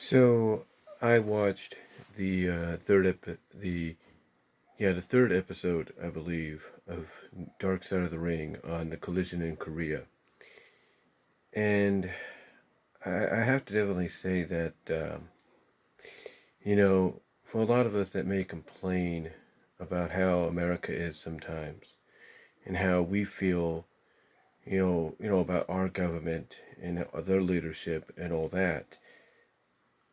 So I watched the the third episode, I believe, of Dark Side of the Ring on the collision in Korea, and I have to definitely say that for a lot of us that may complain about how America is sometimes and how we feel, about our government and their leadership and all that.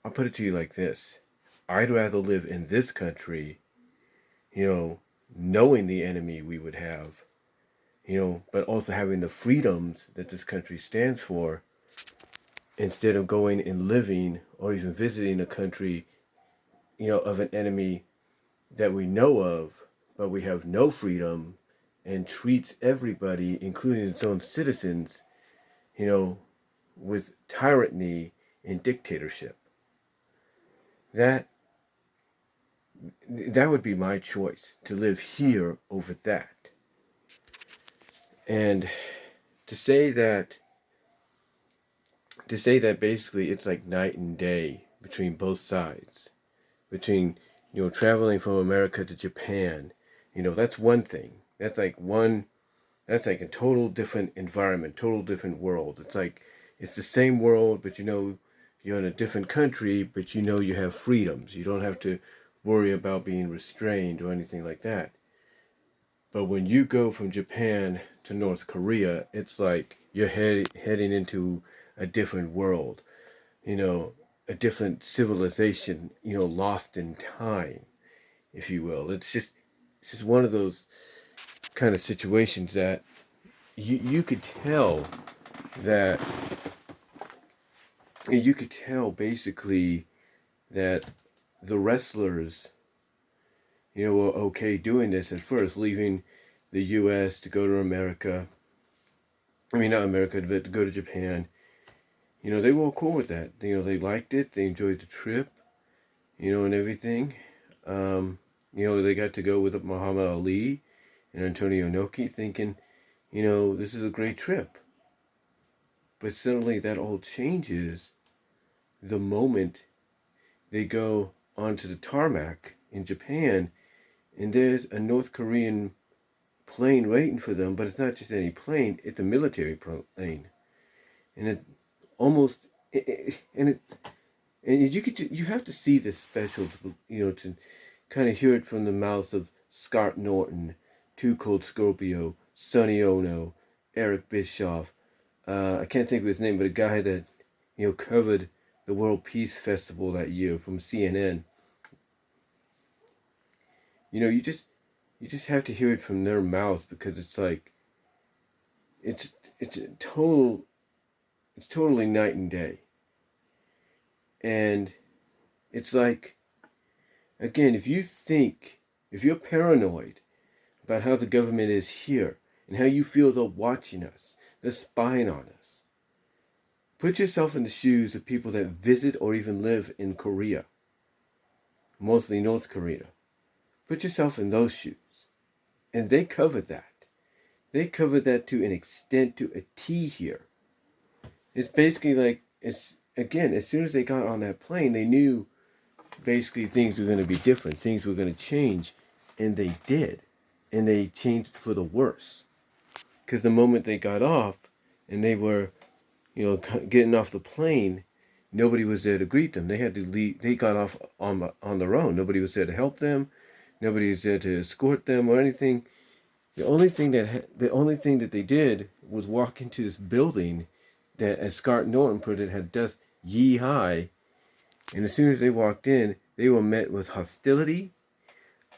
I'll put it to you like this: I'd rather live in this country, you know, knowing the enemy we would have, but also having the freedoms that this country stands for, instead of going and living or even visiting a country, of an enemy that we know of, but we have no freedom and treats everybody, including its own citizens, you know, with tyranny and dictatorship. That that would be my choice, to live here over that. And to say that basically it's like night and day between both sides, between traveling from America to Japan. That's one thing. That's like a total different environment, total different world. It's like it's the same world, but you're in a different country, but you have freedoms. You don't have to worry about being restrained or anything like that. But when you go from Japan to North Korea, it's like you're heading into a different world, a different civilization, lost in time, if you will. It's just one of those kind of situations that you could tell that you could tell basically that the wrestlers, were okay doing this at first, leaving the U.S. to go to America. I mean, not America, but to go to Japan. They were cool with that. They liked it. They enjoyed the trip, and everything. They got to go with Muhammad Ali and Antonio Inoki, thinking, this is a great trip. But suddenly that all changes the moment they go onto the tarmac in Japan, and there's a North Korean plane waiting for them. But it's not just any plane; it's a military plane, and it almost and it and you have to see this special to kind of hear it from the mouths of Scott Norton, Too Cold Scorpio, Sonny Ono, Eric Bischoff. I can't think of his name, but a guy that covered the World Peace Festival that year from CNN. You just have to hear it from their mouths, because it's like it's a total it's totally night and day. And it's like, again, if you're paranoid about how the government is here and how you feel they're watching us, they're spying on us, put yourself in the shoes of people that visit or even live in Korea, mostly North Korea. Put yourself in those shoes. And they covered that. They covered that to an extent, to a T here. It's basically like, as soon as they got on that plane, they knew basically things were going to be different. Things were going to change. And they did. And they changed for the worse. Because the moment they got off and they were, getting off the plane, nobody was there to greet them. They had to leave. They got off on their own. Nobody was there to help them. Nobody was there to escort them or anything. The only thing that they did was walk into this building that, as Scott Norton put it, had dust ye high. And as soon as they walked in, they were met with hostility.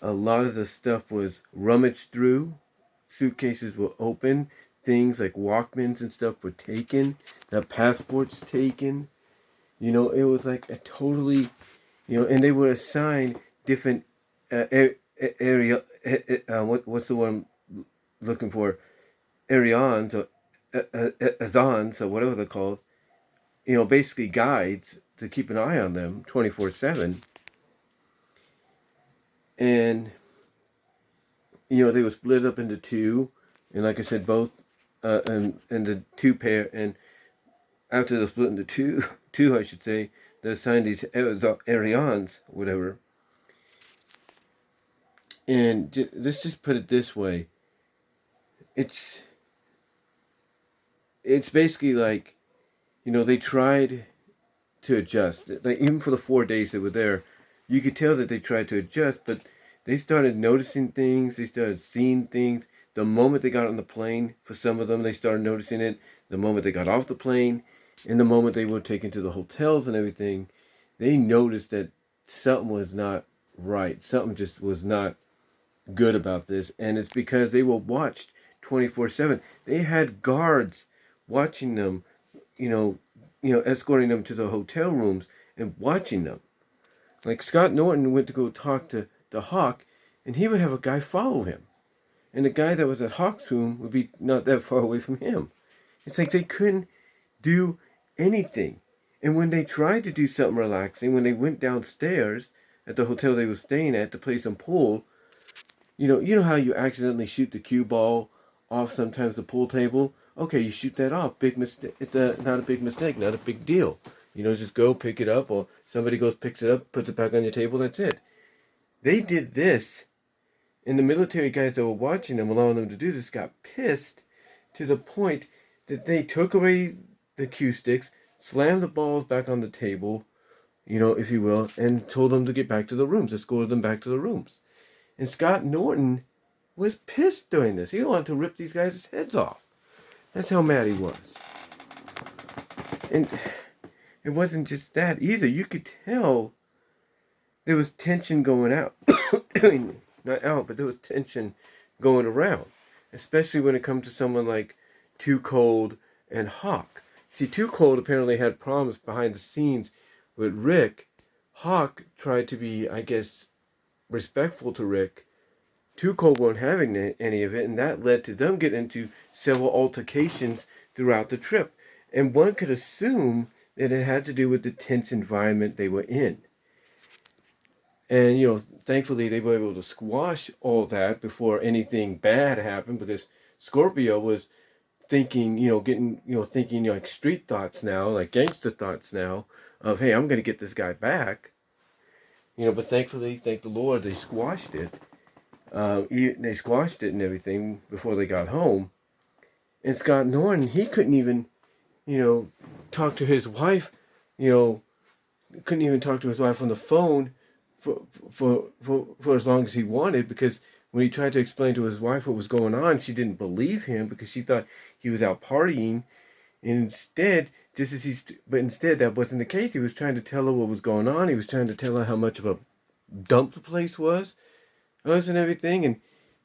A lot of the stuff was rummaged through. Suitcases were open. Things like Walkmans and stuff were taken. The passports taken. It was like a totally, and they were assigned different area. What's the one I'm looking for? Arians or Azans or whatever they're called. Basically guides to keep an eye on them 24/7. And they were split up into two, and like I said, both and the two pair. And after the split into two, I should say, that assigned these Arians, whatever. And let's just put it this way: it's basically like, they tried to adjust. Like, even for the 4 days they were there, you could tell that they tried to adjust, but they started noticing things. They started seeing things. The moment they got on the plane, for some of them, they started noticing it. The moment they got off the plane, and the moment they were taken to the hotels and everything, they noticed that something was not right. Something just was not good about this. And it's because they were watched 24/7. They had guards watching them, escorting them to the hotel rooms and watching them. Like, Scott Norton went to go talk to Hawk, and he would have a guy follow him. And the guy that was at Hawk's room would be not that far away from him. It's like they couldn't do anything. And when they tried to do something relaxing, when they went downstairs at the hotel they were staying at to play some pool, you know how you accidentally shoot the cue ball off sometimes the pool table? Okay, you shoot that off. Big mistake. It's not a big mistake, not a big deal. Just go pick it up, or somebody goes, picks it up, puts it back on your table, that's it. They did this, and the military guys that were watching them, allowing them to do this, got pissed to the point that they took away the cue sticks, slammed the balls back on the table, if you will, and told them to get back to the rooms, escorted them back to the rooms. And Scott Norton was pissed doing this. He wanted to rip these guys' heads off. That's how mad he was. And it wasn't just that either. You could tell there was tension going out. Not out, but there was tension going around. Especially when it comes to someone like Too Cold and Hawk. See, Too Cold apparently had problems behind the scenes with Rick. Hawk tried to be, I guess, respectful to Rick. Too Cold weren't having any of it, and that led to them getting into several altercations throughout the trip. And one could assume that it had to do with the tense environment they were in. And, thankfully they were able to squash all that before anything bad happened, because Scorpio was thinking, thinking like street thoughts now, like gangster thoughts now, of, hey, I'm going to get this guy back. But thankfully, thank the Lord, they squashed it. They squashed it and everything before they got home. And Scott Norton, he couldn't even, talk to his wife, couldn't even talk to his wife on the phone for as long as he wanted, because when he tried to explain to his wife what was going on, she didn't believe him because she thought he was out partying. And instead, instead that wasn't the case. He was trying to tell her what was going on. He was trying to tell her how much of a dump the place was, us and everything. And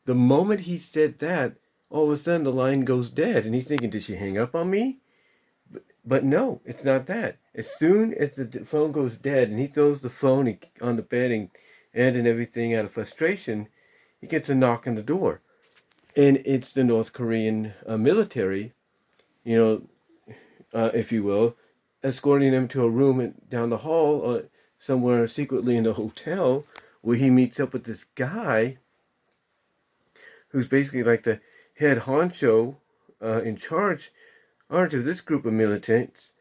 the moment he said that, all of a sudden the line goes dead. And he's thinking, did she hang up on me? But no, it's not that. As soon as the phone goes dead and he throws the phone on the bed and everything out of frustration, he gets a knock on the door. And it's the North Korean military, if you will, escorting him to a room down the hall, somewhere secretly in the hotel, where he meets up with this guy who's basically like the head honcho in charge of this group of militants.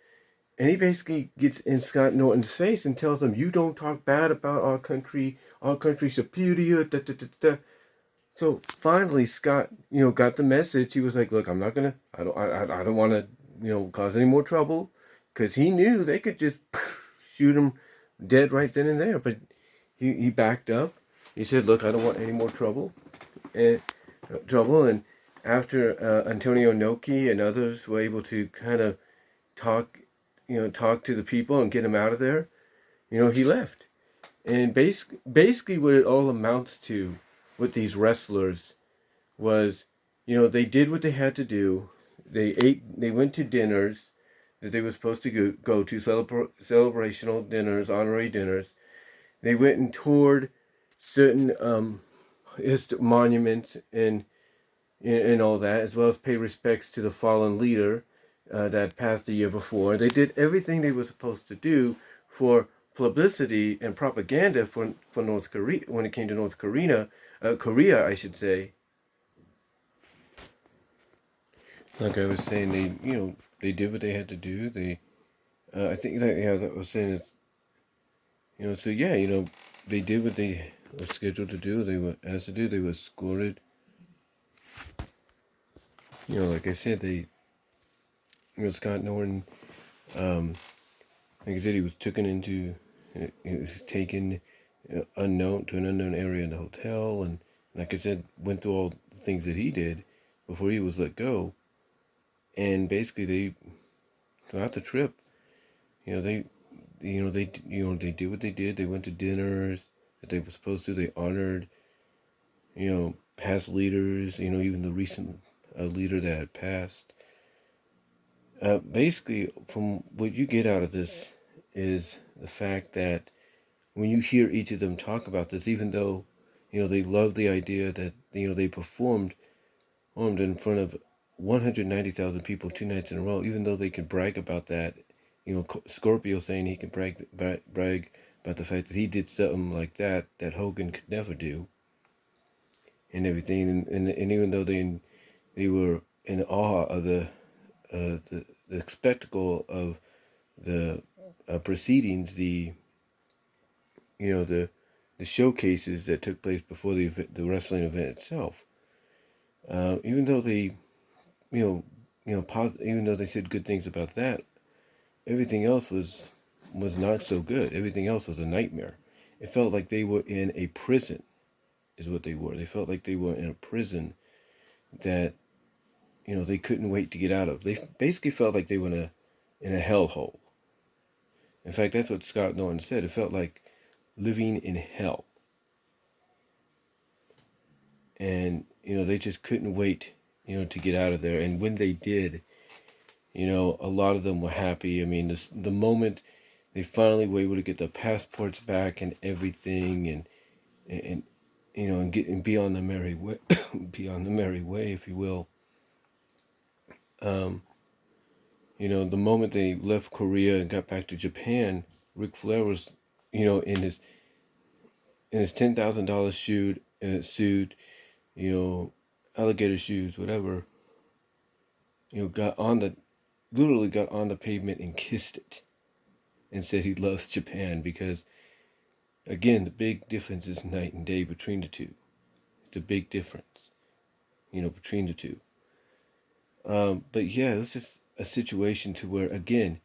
And he basically gets in Scott Norton's face and tells him, you don't talk bad about our country superior, da, da, da, da. So finally Scott, got the message. He was like, look, I'm not gonna, I don't want to, cause any more trouble, because he knew they could just shoot him dead right then and there. But he backed up. He said, look, I don't want any more trouble. And after Antonio Inoki and others were able to kind of talk to the people and get him out of there, he left. And basically what it all amounts to with these wrestlers was, they did what they had to do. They went to dinners that they were supposed to go to, celebrational dinners, honorary dinners. They went and toured certain monuments and all that, as well as pay respects to the fallen leader that passed the year before. They did everything they were supposed to do for publicity and propaganda for North Korea when it came to North Korea, I should say. Like I was saying, they did what they had to do. I think that I was saying So yeah, they did what they were scheduled to do. They were asked to do. They were escorted. Like I said, Scott Norton, um, like I said, he was he was taken unknown to an unknown area in the hotel, and like I said, went through all the things that he did before he was let go. And basically, they throughout the trip, you know, they, they did what they did. They went to dinners that they were supposed to. They honored, past leaders. Even the recent leader that had passed. Basically, from what you get out of this is the fact that when you hear each of them talk about this, even though, they love the idea that, they performed in front of 190,000 people 2 nights in a row, even though they can brag about that, Scorpio saying he can brag about the fact that he did something like that Hogan could never do, and everything, and even though they were in awe of the spectacle of the proceedings, the showcases that took place before the wrestling event itself. Even though they, even though they said good things about that, everything else was not so good. Everything else was a nightmare. It felt like they were in a prison, is what they were. They felt like they were in a prison that they couldn't wait to get out of. They basically felt like they were in a hellhole. In fact, that's what Scott Norton said. It felt like living in hell. And, they just couldn't wait, to get out of there. And when they did, a lot of them were happy. I mean, the moment they finally were able to get their passports back and everything, and and be on the merry way, be on the merry way, if you will. The moment they left Korea and got back to Japan, Ric Flair was, in his $10,000 suit, you know, alligator shoes, whatever. Got on the literally got on the pavement and kissed it, and said he loves Japan because, again, the big difference is night and day between the two. It's a big difference, between the two. But yeah, it was just a situation to where, again,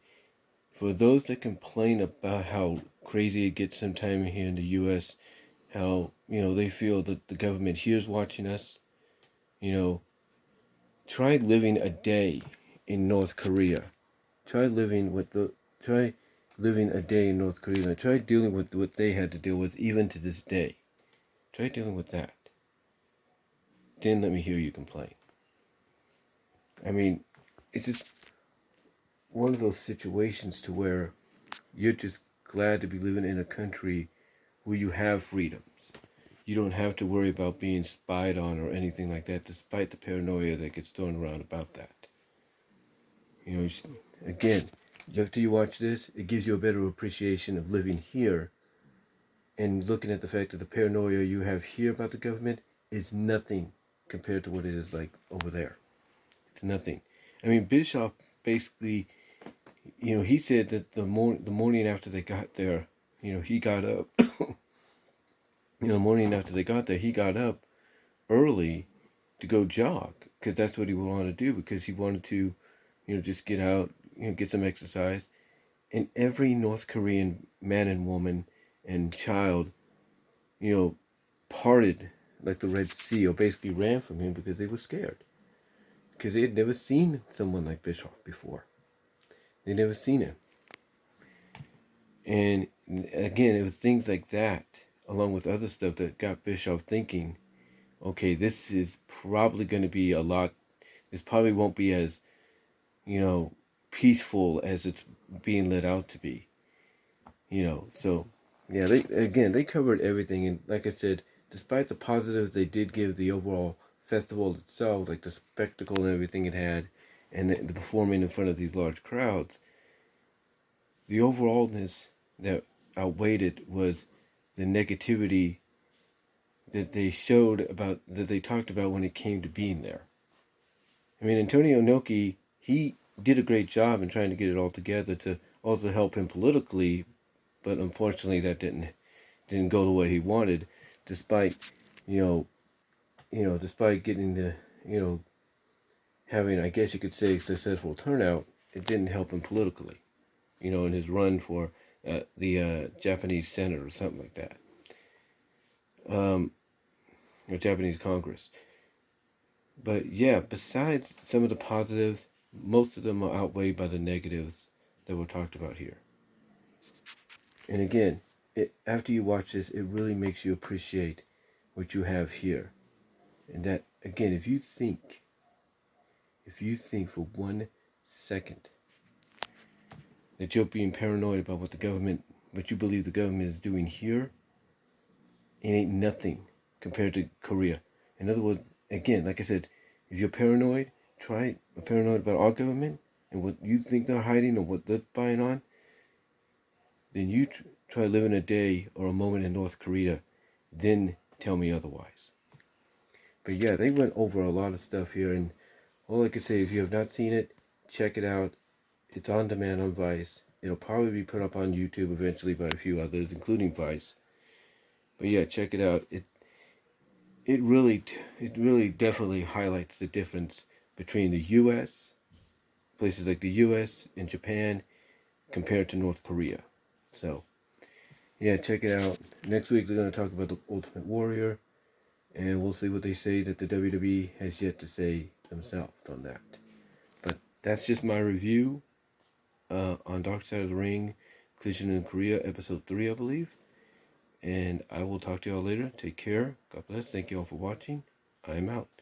for those that complain about how crazy it gets sometime here in the U.S., how, they feel that the government here is watching us, you know, try living a day in North Korea. Try living try living a day in North Korea. Try dealing with what they had to deal with even to this day. Try dealing with that. Then let me hear you complain. I mean, it's just one of those situations to where you're just glad to be living in a country where you have freedoms. You don't have to worry about being spied on or anything like that, despite the paranoia that gets thrown around about that. Again, after you watch this, it gives you a better appreciation of living here and looking at the fact that the paranoia you have here about the government is nothing compared to what it is like over there. It's nothing. I mean, Bischoff basically, he said that the morning after they got there, he got up. The morning after they got there, he got up early to go jog because that's what he wanted to do, because he wanted to, just get out, get some exercise. And every North Korean man and woman and child, parted like the Red Sea, or basically ran from him because they were scared. Because they had never seen someone like Bischoff before. They'd never seen him. And again, it was things like that, along with other stuff, that got Bischoff thinking, okay, this is probably going to be a lot, this probably won't be as, peaceful as it's being let out to be. So yeah, they covered everything, and like I said, despite the positives they did give the overall festival itself, like the spectacle and everything it had, and the performing in front of these large crowds, the overallness that outweighed it was the negativity that they talked about when it came to being there. I mean, Antonio Inoki, he did a great job in trying to get it all together to also help him politically, but unfortunately that didn't go the way he wanted, despite despite getting the having, I guess you could say, successful turnout. It didn't help him politically, in his run for the Japanese Senate or something like that, or Japanese Congress. But yeah, besides some of the positives, most of them are outweighed by the negatives that were talked about here. And again, after you watch this, it really makes you appreciate what you have here. And that, again, if you think for 1 second that you're being paranoid about what you believe the government is doing here, it ain't nothing compared to Korea. In other words, again, like I said, if you're paranoid, paranoid about our government and what you think they're hiding or what they're spying on, then you try living a day or a moment in North Korea, then tell me otherwise. But yeah, they went over a lot of stuff here, and all I could say, if you have not seen it, check it out. It's on demand on Vice. It'll probably be put up on YouTube eventually by a few others, including Vice. But yeah, check it out. It really definitely highlights the difference between the U.S., places like the U.S. and Japan, compared to North Korea. So yeah, check it out. Next week they're going to talk about the Ultimate Warrior, and we'll see what they say that the WWE has yet to say themselves on that. But that's just my review on Dark Side of the Ring, Collision in Korea, episode 3, I believe. And I will talk to y'all later. Take care. God bless. Thank you all for watching. I am out.